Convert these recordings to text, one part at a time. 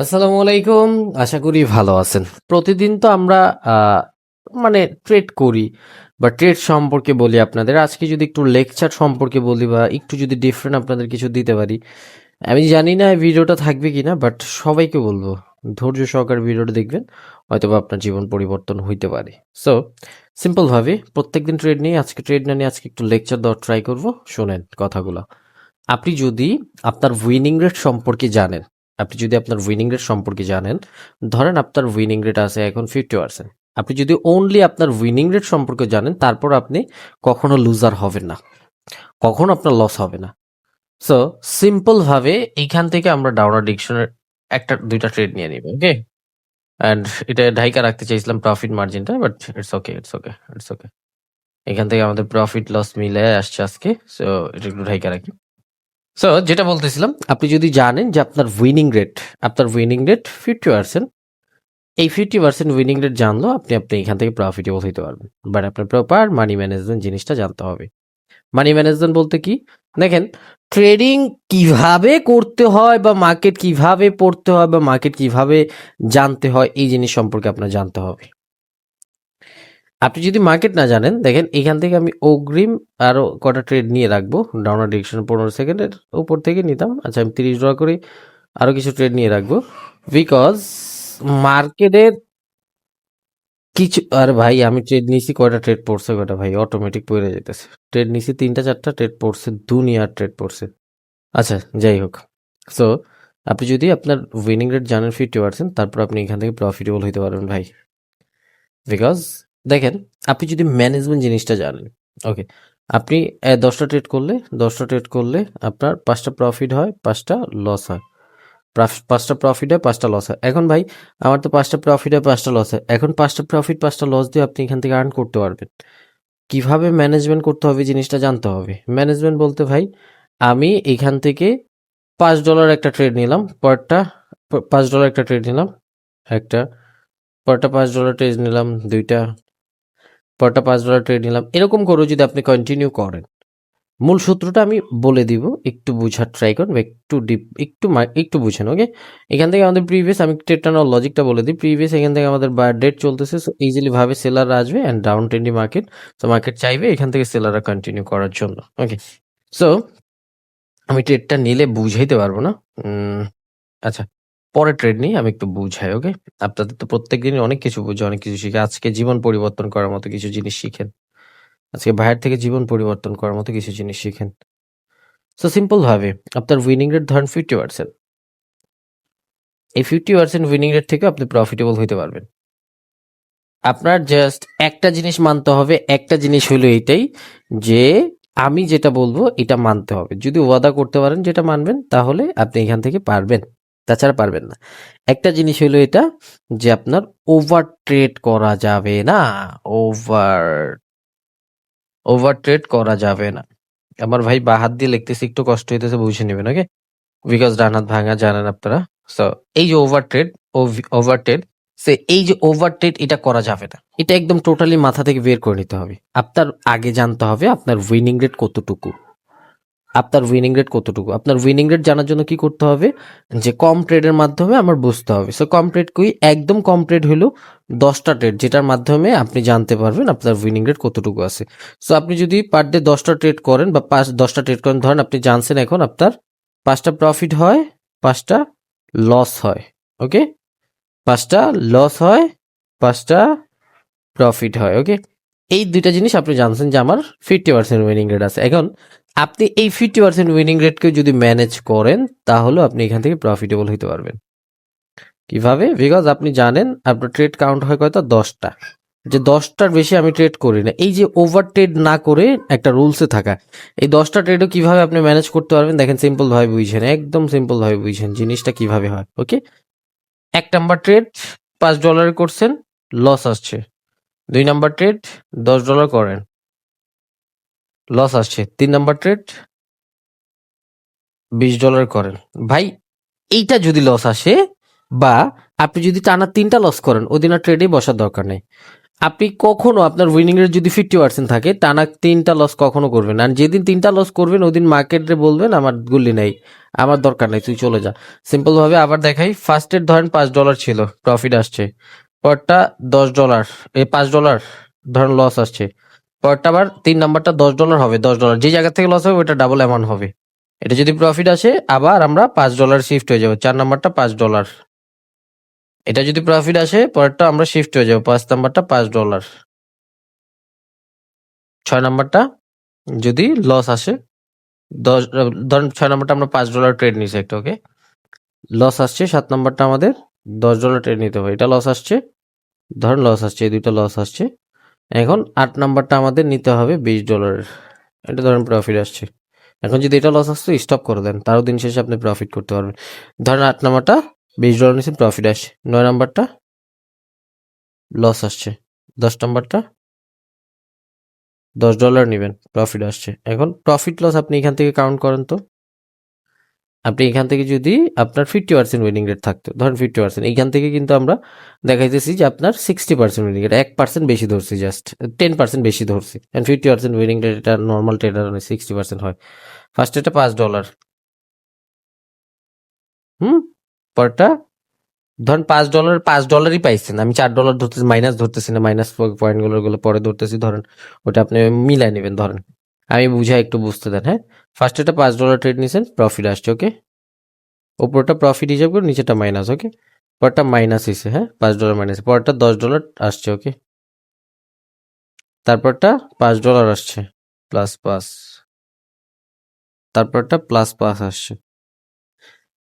আসসালামু আলাইকুম। আশা করি ভালো আছেন। প্রতিদিন তো আমরা মানে ট্রেড করি বা ট্রেড সম্পর্কে বলি আপনাদের। আজকে যদি একটু লেকচার সম্পর্কে বলি বা একটু যদি ডিফারেন্ট আপনাদের কিছু দিতে পারি। আমি জানি না এই ভিডিওটা থাকবে কিনা, বাট সবাইকে বলবো ধৈর্য সহকারে ভিডিওটা দেখবেন। হয়তোবা আপনার জীবন পরিবর্তন হইতে পারে। সো সিম্পল ভাবে প্রত্যেকদিন ট্রেড নিয়ে আজকে ট্রেড না নিয়ে আজকে একটু লেকচার দেওয়ার ট্রাই করব। শোনেন কথাগুলো। আপনি যদি আপনার উইনিং রেট সম্পর্কে জানেন, ধরেন আপনার উইনিং রেট আছে এখন 50%। আপনি যদি অনলি আপনার উইনিং রেট সম্পর্কে জানেন, তারপর আপনি কখনো লুজার হবেন না, কখনো আপনার লস হবে না। সো সিম্পল ভাবে এইখান থেকে আমরা ডাউনার ডিকশনের একটা দুইটা ট্রেড নিয়ে নিব, ওকে? অ্যান্ড এটা ঢাইকা রাখতে চাইছিলাম প্রফিট মার্জিনটা, বাট ইটস ওকে। এখান থেকে আমাদের প্রফিট লস মিলে আসছে আজকে। সো এটা একটু ঢাইকা রাখি। সো যেটা বলতেছিলাম, আপনি যদি জানেন যে আপনার উইনিং রেট 50%, এই 50% উইনিং রেট জানলো আপনি আপনি এখান থেকে প্রফিটেবল হইতে পারবেন। বাট আপনার প্রপার মানি ম্যানেজমেন্ট জিনিসটা জানতে হবে। মানি ম্যানেজমেন্ট বলতে কি? দেখেন, ট্রেডিং কিভাবে করতে হয় বা মার্কেট কিভাবে পড়তে হয় বা মার্কেট কিভাবে জানতে হয়, এই জিনিস সম্পর্কে আপনার জানতে হবে। আপনি যদি মার্কেট না জানেন, দেখেন এখান থেকে আমি অগ্রিম আরো কটা ট্রেড নিয়ে রাখবো। ডাউনার ডিরেকশন 15 সেকেন্ডের উপর থেকে নিতাম। আচ্ছা, আমি 30 ডলার করে আরো কিছু ট্রেড নিয়ে রাখবো, বিকজ মার্কেটের কিছু। আর ভাই আমি ট্রেড নিছি, কয়টা ট্রেড পড়ছে কয়টা ভাই, অটোমেটিক পড়ে যেতেছে। ট্রেড নিছি 3টা 4টা ট্রেড পড়ছে, দুনিয়ার ট্রেড পড়ছে। আচ্ছা, যাই হোক। সো আপনি যদি আপনার উইনিং রেট জানেন 50%, তারপর আপনি এখান থেকে প্রফিটেবল হইতে পারবেন ভাই। বিকজ দেখেন, আপনি যদি ম্যানেজমেন্ট জিনিসটা জানেন, ওকে, আপনি 10টা ট্রেড করলে আপনার 5টা প্রফিট হয়, 5টা লস হয়। 5টা প্রফিট হয়, 5টা লস হয়। এখন ভাই আমার তো 5টা প্রফিট হয়, 5টা লস হয়। এখন 5টা প্রফিট 5টা লস দিয়ে আপনি এখান থেকে আর্ন করতে পারবেন। কিভাবে ম্যানেজমেন্ট করতে হবে জিনিসটা জানতে হবে। ম্যানেজমেন্ট বলতে ভাই, আমি এখান থেকে $5 একটা ট্রেড নিলাম, পরটা $5 একটা ট্রেড নিলাম, একটা পরটা $5 ট্রেড নিলাম, দুইটা পরটা $5 ট্রেড নিলাম। এরকম করে যদি আপনি কন্টিনিউ করেন, মূল সূত্রটা আমি বলে দিব, একটু বুঝার ট্রাই করুন বা একটু ডিপ একটু বুঝেন, ওকে? এখান থেকে আমাদের প্রিভিয়াস, আমি ট্রেডটা নেওয়ার লজিকটা বলে দিই। প্রিভিয়াস এখান থেকে আমাদের বায়ার ডেট চলতেছে, সো ইজিলি ভাবে সেলাররা আসবে অ্যান্ড ডাউন ট্রেন্ডি মার্কেট, তো মার্কেট চাইবে এখান থেকে সেলাররা কন্টিনিউ করার জন্য, ওকে? সো আমি ট্রেডটা নিলে বুঝাইতে পারবো না। আচ্ছা, পরে ট্রেড নিই, আমি একটু বুঝাই, ওকে? আপনাদের তো প্রত্যেক দিনই অনেক কিছু বুঝে, অনেক কিছু শিখে। আজকে জীবন পরিবর্তন করার মতো কিছু জিনিস শিখেন। আজকে ভাইয়ের থেকে জীবন পরিবর্তন করার মতো কিছু জিনিস শিখেন। সো সিম্পল ভাবে আপনার উইনিং রেট ধরেন 50%। এই 50% উইনিং রেট থেকে আপনি প্রফিটেবল হইতে পারবেন। আপনার জাস্ট একটা জিনিস মানতে হবে। একটা জিনিস হলো এইটাই, যে আমি যেটা বলবো এটা মানতে হবে। যদি ওয়াদা করতে পারেন যেটা মানবেন, তাহলে আপনি এখান থেকে পারবেন, তাছাড়া পারবেন না। একটা জিনিস হলো এটা, যে আপনার ওভার ট্রেড করা যাবে না। ওভার ওভার ট্রেড করা যাবে না। আমার ভাই বা হাত দিয়ে লিখতেছি, একটু কষ্ট হইতেছে, বুঝে নেবেন, ওকে? বিকজ ডান হাত ভাঙা জানেন আপনারা। সো এই যে ওভার ট্রেড সে এই যে ওভার ট্রেড, এটা করা যাবে না। এটা একদম টোটালি মাথা থেকে বের করে নিতে হবে। আপনার আগে জানতে হবে আপনার উইনিং রেট কতটুকু। আপনার উইনিং রেট জানার জন্য কি করতে হবে, যে কম ট্রেডের মাধ্যমে আমার বুঝতে হবে। সো কম ট্রেড কই, একদম কম ট্রেড হলো 10টা ট্রেড, যেটার মাধ্যমে আপনি জানতে পারবেন আপনার উইনিং রেট কতটুকু আছে। সো আপনি যদি পার ডে 10টা ট্রেড করেন বা 10টা ট্রেড করেন, ধরেন আপনি জানছেন এখন আপনার 5টা প্রফিট হয়, 5টা লস হয়, ওকে? 5টা লস হয়, 5টা প্রফিট হয়, ওকে? এই দুইটা জিনিস আপনি জানছেন যে আমার 50% উইনিং রেট আছে। এখন আপনি এই 50% উইনিং রেটকে যদি ম্যানেজ করেন, তাহলে আপনি এখান থেকে প্রফিটেবল হইতে পারবেন। কিভাবে? বিকজ আপনি জানেন আপনার ট্রেড কাউন্ট হয় কয়টা, 10টা। যে 10টার বেশি আমি ট্রেড করি না। এই যে ওভার ট্রেড না করে একটা রুলসে থাকা, এই 10টা ট্রেডও কিভাবে আপনি ম্যানেজ করতে পারবেন, দেখেন সিম্পল ভাবে বুঝছেন, একদম সিম্পল ভাবে বুঝছেন জিনিসটা কিভাবে হয়, ওকে? 1 নাম্বার ট্রেড $5 করছেন, লস আসছে। 2 নাম্বার ট্রেড $10 করেন, লস আসছে। 3 নাম্বার ট্রেড $20 করেন, ভাই এইটা যদি লস আসে, বা আপনি যদি টানা 3টা লস করেন, ওদিন আর ট্রেডে বসার দরকার নেই। আপনি কখনো আপনার উইনিং রেট যদি 50% থাকে টানা 3টা লস কখনো করবেন না। আর যেদিন 3টা লস করবেন ওদিন মার্কেটে বলবেন আমার গুল্লি নাই, আমার দরকার নাই, তুই চলে যা। সিম্পল ভাবে আবার দেখাই, ফার্স্টের ধরেন $5 ছিল, প্রফিট আসছে। পরটা $10, এই $5 ধরেন লস আসছে। পরটা আবার 3 নাম্বারটা $10 হবে, $10 যে জায়গা থেকে লস হবে ওটা ডাবল অ্যামাউন্ট হবে। এটা যদি প্রফিট আসে আবার আমরা $5 শিফট হয়ে যাবো, 4 নাম্বারটা $5। এটা যদি প্রফিট আসে পরেরটা আমরা শিফট হয়ে যাবো, 5 নাম্বারটা $5। 6 নাম্বারটা যদি লস আসে, ধরেন 6 নাম্বারটা আমরা $5 ট্রেড নিয়েছি একটা, ওকে, লস আসছে। 7 নাম্বারটা আমাদের $10 ট্রেড নিতে হবে, এটা লস আসছে, ধরেন লস আসছে, এই দুইটা লস আসছে। এখন 8 নাম্বারটা আমাদের নিতে হবে $20, এটা ধরেন প্রফিট আসছে। এখন যদি এটা লস আসছে স্টপ করে দেন, তারও দিন শেষে আপনি প্রফিট করতে পারবেন। ধরেন 8 নাম্বারটা $20 নিয়েছেন, প্রফিট আসছে। 9 নাম্বারটা লস আসছে, 10 নাম্বারটা $10 নিবেন, প্রফিট আসছে। এখন প্রফিট লস আপনি এখান থেকে কাউন্ট করেন তো। আপনি এখান থেকে যদি আপনার 50% উইনিং রেট থাকতো, ধরেন 50%, এইখান থেকে কিন্তু আমরা দেখাইতেছি যে আপনার 60% উইনিং রেট, 1% বেশি ধরছি, জাস্ট 10% বেশি ধরছি। অ্যান্ড 50% উইনিং রেট এটা নর্মাল ট্রেডার 60% হয়। ফার্স্ট এটা $5, পরটা ধরেন $5 পাইছেন, আমি $4 ধরতেছি, মাইনাস ধরতেছি না, মাইনাস পয়েন্ট গুলো পরে ধরতেছি, ধরেন ওটা আপনি মিলাই নেবেন। ধরেন আমি বুঝাই, একটু বুঝতে দেন, হ্যাঁ। ফার্স্ট এটা $5 ট্রেড নিয়েছেন, প্রফিট আসছে, ওকে, উপরটা প্রফিট হিসাব করে নিচেটা মাইনাস, ওকে, পরটা মাইনাস হয়েছে, হ্যাঁ, $5 মাইনাস, পরটা $10 আসছে, ওকে, তারপরটা $5 আসছে, +5, তারপরটা +5 আসছে,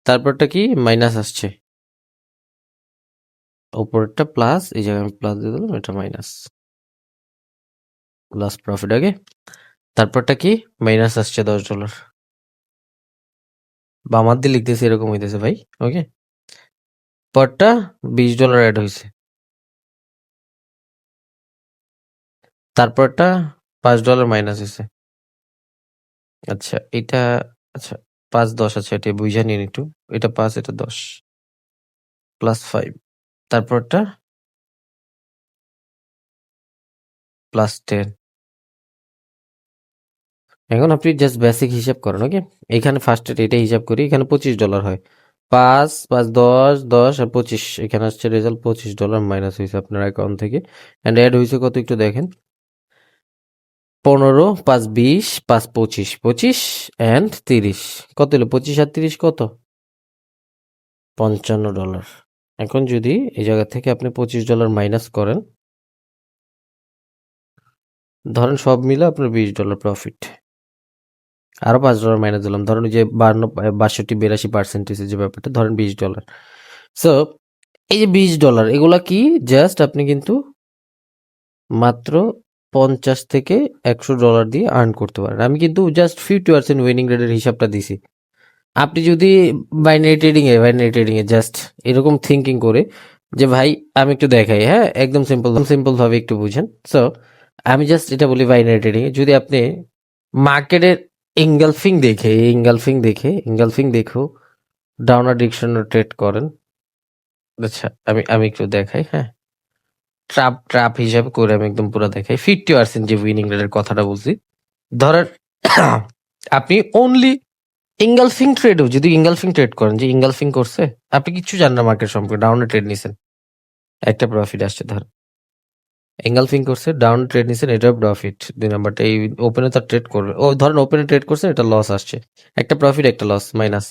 তারপরটা কি মাইনাস আসছে, উপরেরটা প্লাস, এই জায়গায় আমি প্লাস দিয়ে দিলাম, এটা মাইনাস, প্লাস প্রফিট, ওকে, তারপরটা কি মাইনাস আসছে $10, বা আমার দিয়ে লিখতেছি এরকম হইতেছে ভাই, ওকে, পরটা $20 অ্যাড হয়েছে, তারপরটা $5 মাইনাস হয়েছে। আচ্ছা এটা, আচ্ছা 5 10, আচ্ছা এটা বুঝা নিন একটু, এটা 5 এটা 10, +5, তারপরটা +10। এখন আপনি জাস্ট বেসিক হিসাব করেন, ওকে, এখানে ফার্স্ট এটা হিসাব করি, এখানে $25 হয়, 5 5 10 10 আর 25, এখানে আসছে রেজাল্ট $25 মাইনাস হয়েছে আপনার অ্যাকাউন্ট থেকে। অ্যান্ড অ্যাড হয়েছে কত একটু দেখেন, 15 5 20 5 25, 25 অ্যান্ড 30, কত হলো 25 আর 30 কত, $55। এখন যদি এই জায়গা থেকে আপনি $25 মাইনাস করেন, ধরেন সব মিলে আপনার $20 প্রফিট, আরো $5 মাইনাস দিলাম, ধরেন ওই যে 62 62 82% যে ব্যাপারটা, ধরেন $20। সো এই যে $20 এগুলা কি, জাস্ট আপনি কিন্তু মাত্র 50 থেকে $100 দিয়ে আর্ন করতে পারেন। আমি কিন্তু জাস্ট 50% উইনিং রেটের হিসাবটা দিছি। আপনি যদি বাইনারি ট্রেডিং এ জাস্ট এরকম থিঙ্কিং করে যে ভাই আমি একটু দেখাই, হ্যাঁ, একদম সিম্পল ভাবে একটু বুঝেন। সো আমি জাস্ট এটা বলি, বাইনারি ট্রেডিং এ যদি আপনি মার্কেটের ইঙ্গালফিং দেখো ডাউনার ডিরেকশনে ট্রেড করেন। আচ্ছা আমি একটু দেখাই, হ্যাঁ, ট্রাপ হিসাবে করে আমি একদম পুরো দেখাই। 50% যে উইনিং রেটের কথাটা বলছি, ধরেন আপনি অনলি ইঙ্গালফিং ট্রেড করেন, যে ইঙ্গালফিং করছে, আপনি কিচ্ছু জানেন না মার্কেট সম্পর্কে, ডাউনে ট্রেড নিছেন, একটা প্রফিট আসছে, ধর এঙ্গালফিং করছে, ডাউন ট্রেড নিছেন, এটাও প্রফিট। 2 নাম্বারটা এই ওপেনে তার ট্রেড করবে, ও ধরেন ওপেনে ট্রেড করছে, এটা লস আসছে, একটা প্রফিট একটা লস মাইনাস।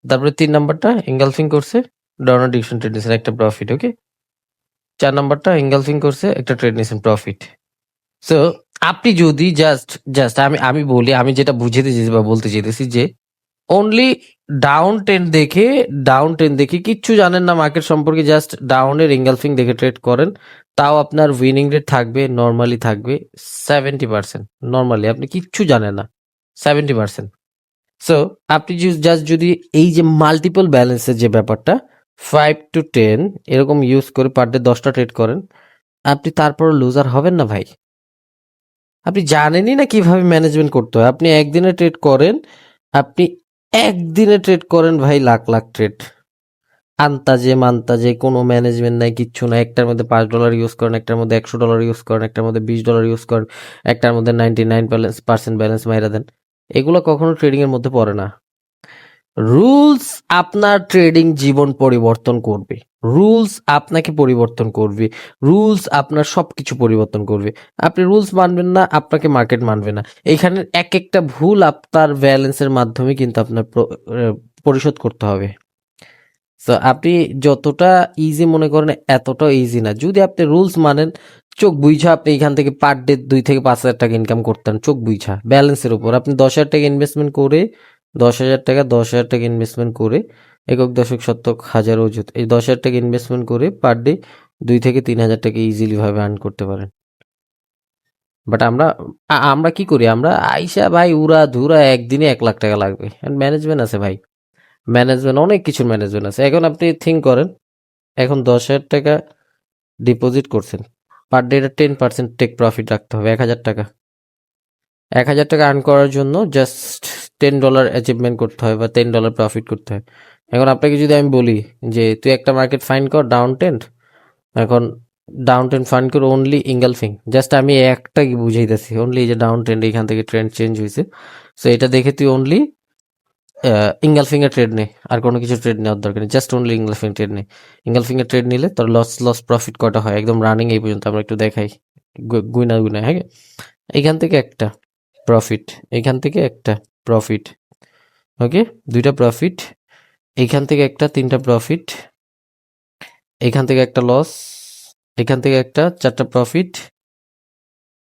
তারপরে 3 নাম্বারটা এঙ্গালফিং করছে, ডাউনার ডিরেকশন ট্রেড নিছেন, একটা প্রফিট, ওকে। 4 নাম্বারটা এঙ্গালফিং করছে, একটা ট্রেড নিছেন, প্রফিট। সো আপনি যদি জাস্ট আমি বলি, আমি যেটা বুঝাতে চেয়েছি বা বলতে চেয়েছি যে অনলি ডাউন ট্রেন্ড দেখে কিচ্ছু জানেন না মার্কেট সম্পর্কে, জাস্ট ডাউনের এঙ্গালফিং দেখে ট্রেড করেন, তাও আপনার উইনিং রেট থাকবে, নর্মালি থাকবে 70%। নর্মালি আপনি কিচ্ছু জানেন না, 70%। সো আপনি জাস্ট যদি এই যে মাল্টিপল ব্যালেন্সের যে ব্যাপারটা 5 to 10 এরকম ইউজ করে পার ডে 10টা ট্রেড করেন, আপনি তারপর লুজার হবেন না ভাই। আপনি জানেনই না কিভাবে ম্যানেজমেন্ট করতে হয়। আপনি আপনি একদিনে ট্রেড করেন ভাই লাখ লাখ ট্রেড, আন্তাজে মান্তাজে কোনো ম্যানেজমেন্ট নাই, কিচ্ছু নাই। একটার মধ্যে $5 ইউজ করেন, একটার মধ্যে $100 ইউজ করেন, একটার মধ্যে $20 ইউজ করেন, একটার মধ্যে 99% ব্যালেন্স মাইরা দেন। এগুলো কখনো ট্রেডিং এর মধ্যে পড়ে না। রুলস আপনার ট্রেডিং জীবন পরিবর্তন করবে। রুলস আপনাকে পরিবর্তন করবে। রুলস আপনার সবকিছু পরিবর্তন করবে। আপনি রুলস মানবেন না, আপনাকে মার্কেট মানবে না। এইখানে এক একটা ভুল আপনার ব্যালেন্সের মাধ্যমে কিন্তু আপনার পরিশোধ করতে হবে। তো আপনি যতটা ইজি মনে করেন এতটাও ইজি না। যদি আপনি রুলস মানেন, চোখ বুইঝা আপনি এখান থেকে পার ডে 2 থেকে 5 হাজার টাকা ইনকাম করতেন, চোখ বুইঝা ব্যালেন্সের উপর। আপনি 10,000 টাকা ইনভেস্টমেন্ট করে 10,000 টাকা ইনভেস্টমেন্ট করে একক দশক শতক হাজার অযুত এই 10,000 টাকা ইনভেস্টমেন্ট করে পার ডে 2 থেকে 3,000 টাকা ইজিলি ভাবে আর্ন করতে পারেন। বাট আমরা কি করি? আমরা আইসা ভাই উড়া ধুরা একদিনে 1 লাখ টাকা লাগবে। ম্যানেজমেন্ট আছে ভাই, ম্যানেজমেন্ট অনেক কিছুর ম্যানেজমেন্ট আছে। এখন আপনি থিঙ্ক করেন, এখন 10,000 টাকা ডিপোজিট করছেন, পার ডে 10% টেক প্রফিট রাখতে হবে। 1,000 টাকা, 1,000 টাকা আর্ন করার জন্য জাস্ট $10 অ্যাচিভমেন্ট করতে হয় বা $10 প্রফিট করতে হয়। এখন আপনাকে যদি আমি বলি যে তুই একটা মার্কেট ফাইন্ড কর ডাউন ট্রেন্ড, এখন ডাউন ট্রেন্ড ফাইন্ড কর অনলি ইঙ্গালফিং, জাস্ট আমি একটা বুঝাইতেছি, অনলি এই যে ডাউন ট্রেন্ড এখান থেকে ট্রেন্ড চেঞ্জ হয়েছে, সো এটা দেখে তুই অনলি ইঙ্গালফিং এর ট্রেড নে, আর কোনো কিছু ট্রেড নেওয়ার দরকার নেই, জাস্ট অনলি ইঙ্গালফিং ট্রেড নে। ইঙ্গালফিং এর ট্রেড নিলে তোর লস প্রফিট কটা হয় একদম রানিং এই পর্যন্ত আমরা একটু দেখাই, গুইনা গুইনা। হ্যাঁ, এখান থেকে একটা প্রফিট, এখান থেকে একটা প্রফিট, ওকে, 2টা প্রফিট, এইখান থেকে একটা 3টা প্রফিট, এখান থেকে একটা লস, এখান থেকে একটা 4টা প্রফিট,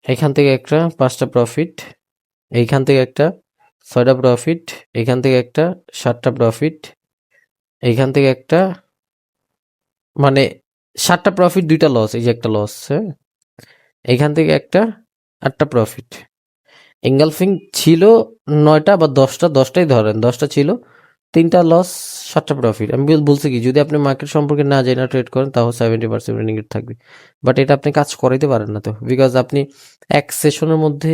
এখান থেকে একটা 5টা প্রফিট, এইখান থেকে একটা 6টা প্রফিট, এখান থেকে একটা 7টা প্রফিট, এইখান থেকে একটা, মানে 7টা প্রফিট 2টা লস, এই যে একটা লস, হ্যাঁ, এইখান থেকে একটা 8টা প্রফিট। এঙ্গালফিং ছিল 9টা বা 10টাই ধরেন, 10টা ছিল, 3টা লস, 7টা প্রফিট। আমি বলছি কি, যদি আপনি মার্কেট সম্পর্কে না জেনে ট্রেড করেন তাহলে 70% রেনিং থাকবে। বাট এটা আপনি কাজ করাইতে পারেন না তো, বিকজ আপনি এক সেশনের মধ্যে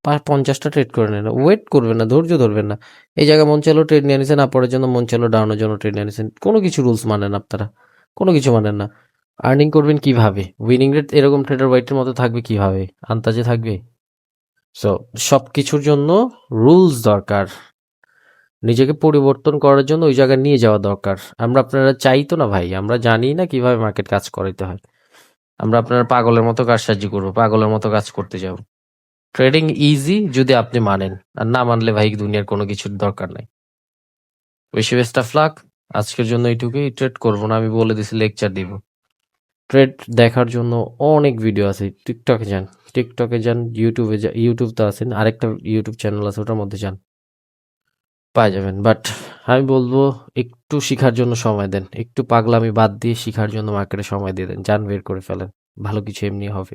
50টা ট্রেড করে নেন, ওয়েট করবেন না, ধৈর্য ধরবেন না। এই জায়গায় মন চাইলো ট্রেড নিয়ে নিয়েছেন, আপরের জন্য মন চাইলো ডাউনের জন্য ট্রেড নিয়ে নিয়েছেন, কোনো কিছু রুলস মানেন আপনারা, কোনো কিছু মানেন না। আর্নিং করবেন কিভাবে? উইনিং রেট এরকম ট্রেডার ওয়াইটের মতো থাকবে কিভাবে? আন্তাজে থাকবে? সো সবকিছুর জন্য রুলস দরকার, নিজেকে পরিবর্তন করার জন্য ওই জায়গায় নিয়ে যাওয়া দরকার। আপনারা চাই তো না ভাই, আমরা জানি না কিভাবে মার্কেট কাজ করাইতে হয়। আমরা আপনারা পাগলের মতো কারসাজি করবো, পাগলের মতো কাজ করতে যাব। ট্রেডিং ইজি যদি আপনি মানেন, আর না মানলে ভাই দুনিয়ার কোনো কিছুর দরকার নাই। বেশি বেস্ট অফ লাক। আজকের জন্য এইটুকুই, ট্রেড করবো না, আমি বলে দিছি লেকচার দিব। ট্রেড দেখার জন্য অনেক ভিডিও আছে, টিকটকে যান, ইউটিউব তো আছেন, আরেকটা ইউটিউব চ্যানেল আছে ওটার মধ্যে যান, পাই যাবেন। বাট আমি বলবো একটু শিখার জন্য সময় দেন, একটু পাগলামি বাদ দিয়ে শিখার জন্য মার্কেটে সময় দিয়ে দেন, যান বের করে ফেলেন, ভালো কিছু এমনি হবে।